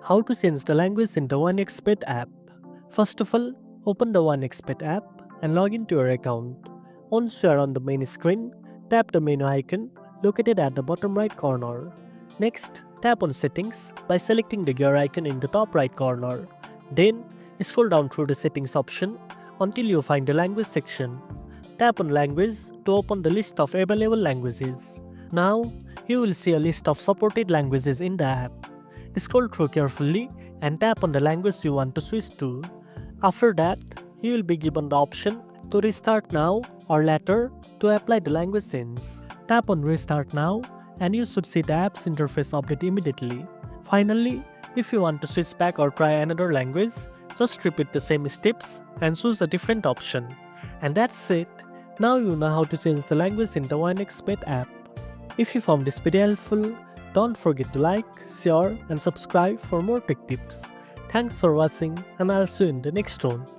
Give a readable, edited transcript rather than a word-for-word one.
How to change the language in the OneXpert app. First of all, open the OneXpert app and log into your account. Once you are on the main screen, tap the menu icon located at the bottom right corner. Next, tap on Settings by selecting the gear icon in the top right corner. Then, scroll down through the Settings option until you find the Language section. Tap on Language to open the list of available languages. Now, you will see a list of supported languages in the app. Scroll through carefully and tap on the language you want to switch to. After that, you will be given the option to restart now or later to apply the language change. Tap on Restart Now and you should see the app's interface update immediately. Finally, if you want to switch back or try another language, just repeat the same steps and choose a different option. And that's it. Now you know how to change the language in the OneXpert app. If you found this video helpful, don't forget to like, share and subscribe for more tech tips. Thanks for watching and I'll see you in the next one.